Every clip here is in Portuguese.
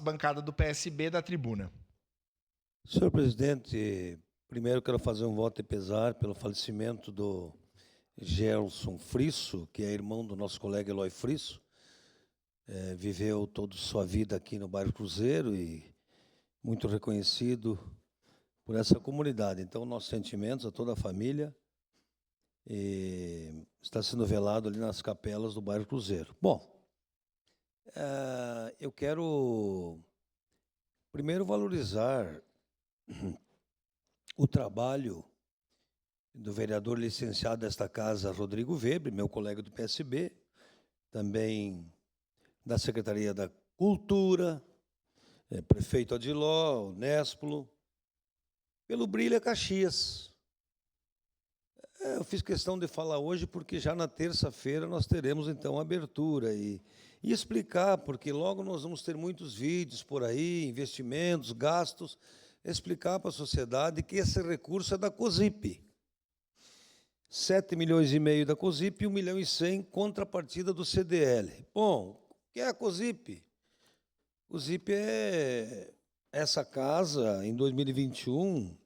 Bancada do PSB da tribuna. Senhor presidente, primeiro quero fazer um voto de pesar pelo falecimento do Gelson Frisso, que é irmão do nosso colega Eloy Frisso. Viveu toda a sua vida aqui no bairro Cruzeiro e muito reconhecido por essa comunidade. Então, nossos sentimentos a toda a família. E está sendo velado ali nas capelas do bairro Cruzeiro. Bom, eu quero primeiro valorizar o trabalho do vereador licenciado desta casa, Rodrigo Weber, meu colega do PSB, também da Secretaria da Cultura, prefeito Adiló, o Nespolo, pelo Brilha Caxias. Eu fiz questão de falar hoje porque já na terça-feira nós teremos, então, a abertura e explicar, porque logo nós vamos ter muitos vídeos por aí, investimentos, gastos, explicar para a sociedade que esse recurso é da COSIP. 7,5 milhões da COSIP e 1,1 milhão contrapartida do CDL. Bom, o que é a COSIP? COSIP é essa casa, em 2021,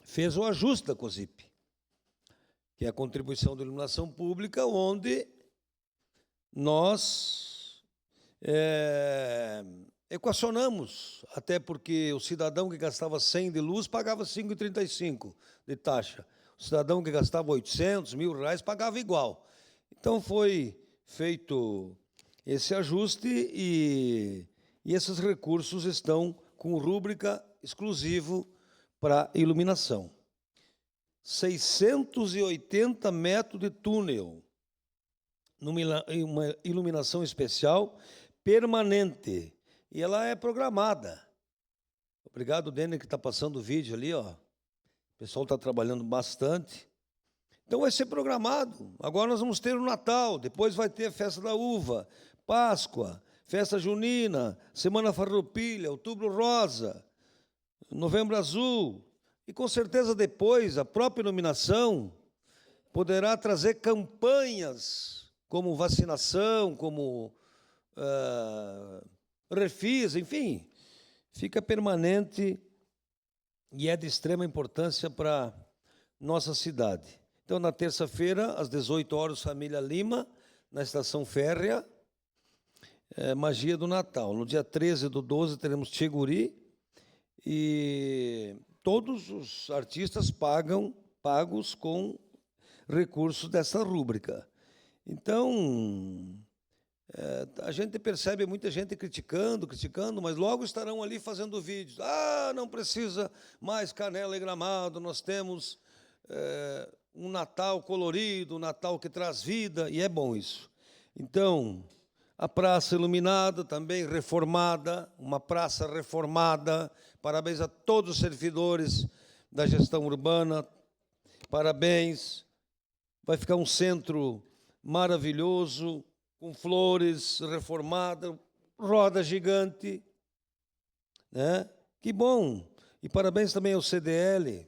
fez o ajuste da COSIP, que é a contribuição de iluminação pública, onde nós equacionamos, até porque o cidadão que gastava 100 de luz pagava 5,35 de taxa. O cidadão que gastava 800, R$1.000 pagava igual. Então, foi feito esse ajuste e esses recursos estão com rúbrica exclusivo para iluminação. 680 metros de túnel, uma iluminação especial permanente, e ela é programada. Obrigado, Dene, que está passando o vídeo ali, ó. O pessoal está trabalhando bastante. Então vai ser programado. Agora nós vamos ter o Natal, depois vai ter a festa da uva, Páscoa, festa junina, Semana Farroupilha, Outubro Rosa, Novembro Azul. E, com certeza, depois, a própria iluminação poderá trazer campanhas como vacinação, como refis, enfim, fica permanente e é de extrema importância para nossa cidade. Então, na terça-feira, às 18 horas, Família Lima, na Estação Férrea, Magia do Natal. No dia 13/12, teremos Tcheguri e todos os artistas pagos com recursos dessa rúbrica. Então, a gente percebe muita gente criticando, mas logo estarão ali fazendo vídeos. Não precisa mais Canela e Gramado, nós temos um Natal colorido, um Natal que traz vida, e é bom isso. Então, a praça iluminada, também reformada, uma praça reformada. Parabéns a todos os servidores da gestão urbana, parabéns. Vai ficar um centro maravilhoso, com flores, reformada, roda gigante, né? Que bom! E parabéns também ao CDL,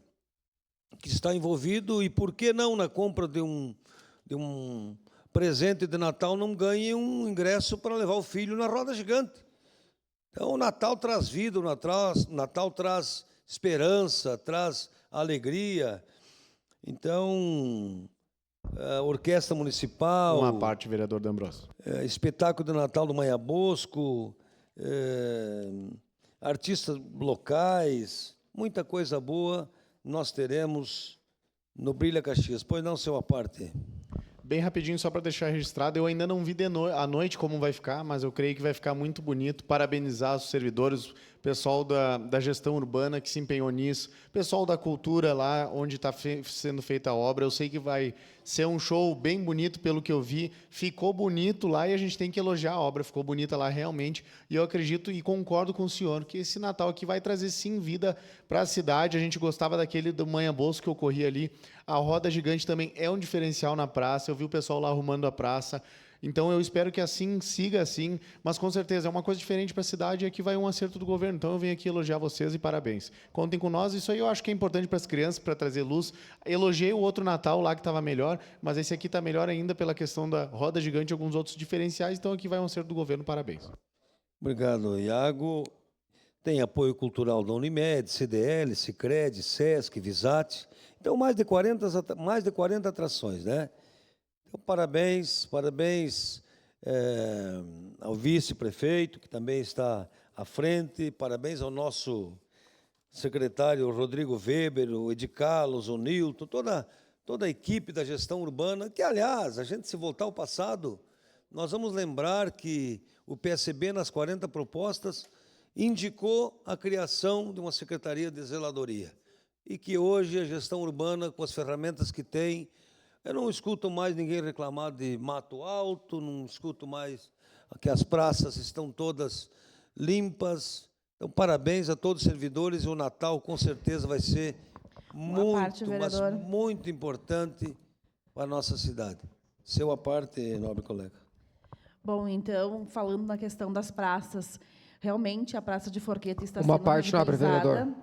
que está envolvido, e por que não na compra de um presente de Natal não ganhe um ingresso para levar o filho na roda gigante. Então, o Natal traz vida, o Natal traz esperança, traz alegria. Então, a Orquestra Municipal... Uma parte, vereador D'Ambrosio. Espetáculo de Natal do Maia Bosco, artistas locais, muita coisa boa nós teremos no Brilha Caxias. Pois não, seu Aparte? Bem rapidinho, só para deixar registrado, eu ainda não vi à noite como vai ficar, mas eu creio que vai ficar muito bonito. Parabenizar os servidores, o pessoal da gestão urbana que se empenhou nisso, pessoal da cultura lá onde está sendo feita a obra. Eu sei que vai ser um show bem bonito, pelo que eu vi. Ficou bonito lá e a gente tem que elogiar a obra, ficou bonita lá realmente. E eu acredito e concordo com o senhor que esse Natal aqui vai trazer sim vida para a cidade. A gente gostava daquele do Manha Bolso que ocorria ali. A roda gigante também é um diferencial na praça. Eu vi o pessoal lá arrumando a praça. Então, eu espero que assim siga assim, mas com certeza é uma coisa diferente para a cidade e aqui vai um acerto do governo. Então, eu venho aqui elogiar vocês e parabéns. Contem com nós, isso aí eu acho que é importante para as crianças, para trazer luz. Elogiei o outro Natal lá que estava melhor, mas esse aqui está melhor ainda pela questão da roda gigante e alguns outros diferenciais. Então, aqui vai um acerto do governo, parabéns. Obrigado, Iago. Tem apoio cultural da Unimed, CDL, Sicredi, Sesc, Visate. Então, mais de 40 atrações, né? Então, parabéns ao vice-prefeito, que também está à frente. Parabéns ao nosso secretário Rodrigo Weber, o Edi Carlos, o Nilton, toda a equipe da gestão urbana, que, aliás, a gente, se voltar ao passado, nós vamos lembrar que o PSB, nas 40 propostas, indicou a criação de uma secretaria de zeladoria. E que hoje a gestão urbana, com as ferramentas que tem, eu não escuto mais ninguém reclamar de mato alto, não escuto mais que as praças estão todas limpas. Então, parabéns a todos os servidores, e o Natal, com certeza, vai ser muito importante para a nossa cidade. Seu à parte, nobre colega. Bom, então, falando na questão das praças, realmente a Praça de Forqueta está Uma sendo parte, nobre revitalizada,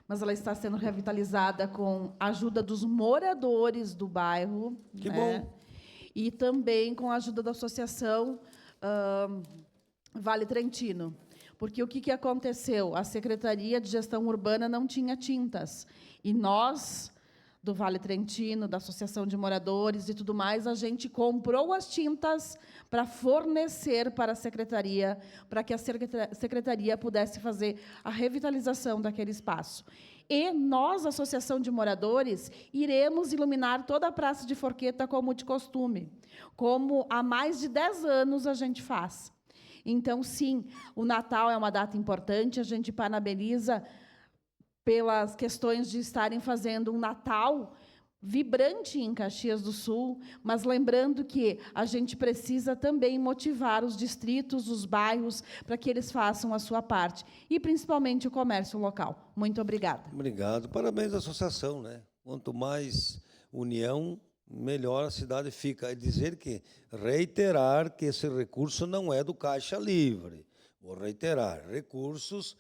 mas ela está sendo revitalizada com a ajuda dos moradores do bairro. Que né? bom. E também com a ajuda da associação Vale Trentino. Porque o que aconteceu? A Secretaria de Gestão Urbana não tinha tintas. E nós, do Vale Trentino, da Associação de Moradores e tudo mais, a gente comprou as tintas para fornecer para a Secretaria, para que a Secretaria pudesse fazer a revitalização daquele espaço. E nós, Associação de Moradores, iremos iluminar toda a Praça de Forqueta como de costume, como há mais de 10 anos a gente faz. Então, sim, o Natal é uma data importante, a gente parabeniza pelas questões de estarem fazendo um Natal vibrante em Caxias do Sul, mas lembrando que a gente precisa também motivar os distritos, os bairros, para que eles façam a sua parte, e principalmente o comércio local. Muito obrigada. Obrigado. Parabéns à associação, né? Quanto mais união, melhor a cidade fica. É reiterar que esse recurso não é do Caixa Livre. Vou reiterar, recursos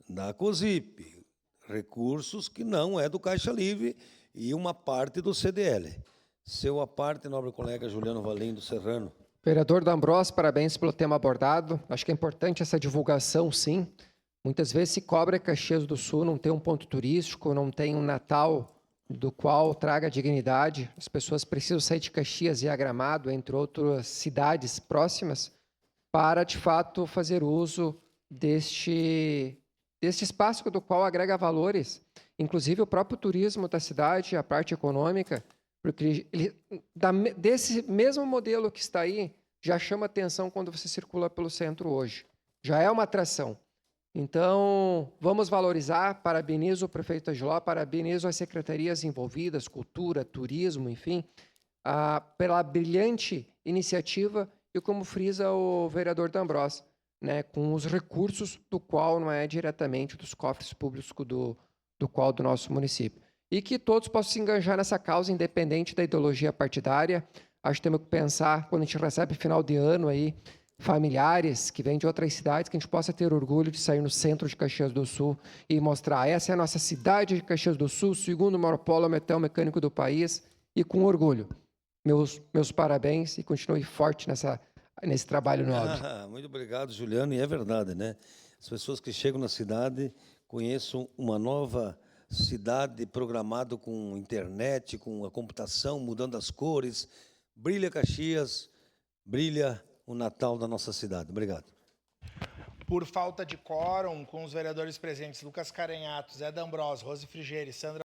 da COSIP, recursos que não é do Caixa Livre e uma parte do CDL. Seu à parte, nobre colega Juliano Valindo Serrano. Vereador D'Ambrosio, parabéns pelo tema abordado. Acho que é importante essa divulgação, sim. Muitas vezes se cobra que Caxias do Sul não tem um ponto turístico, não tem um Natal do qual traga dignidade. As pessoas precisam sair de Caxias e a Gramado, entre outras cidades próximas, para, de fato, fazer uso deste espaço do qual agrega valores, inclusive o próprio turismo da cidade, a parte econômica, porque desse mesmo modelo que está aí, já chama atenção quando você circula pelo centro hoje. Já é uma atração. Então, vamos valorizar, parabenizo o prefeito Agiló, parabenizo as secretarias envolvidas, cultura, turismo, enfim, pela brilhante iniciativa e, como frisa o vereador D'Ambrosio, né, com os recursos do qual não é diretamente dos cofres públicos do nosso município. E que todos possam se engajar nessa causa, independente da ideologia partidária. Acho que temos que pensar, quando a gente recebe final de ano aí, familiares que vêm de outras cidades, que a gente possa ter orgulho de sair no centro de Caxias do Sul e mostrar, essa é a nossa cidade de Caxias do Sul, segundo maior polo metal mecânico do país, e com orgulho. Meus parabéns e continue forte nesse trabalho nobre. Muito obrigado, Juliano, e é verdade, né? As pessoas que chegam na cidade conheçam uma nova cidade programada com internet, com a computação, mudando as cores. Brilha Caxias, brilha o Natal da nossa cidade. Obrigado. Por falta de quórum, com os vereadores presentes Lucas Carenhato, Zé D'Ambrosio, Rose Frigerio e Sandra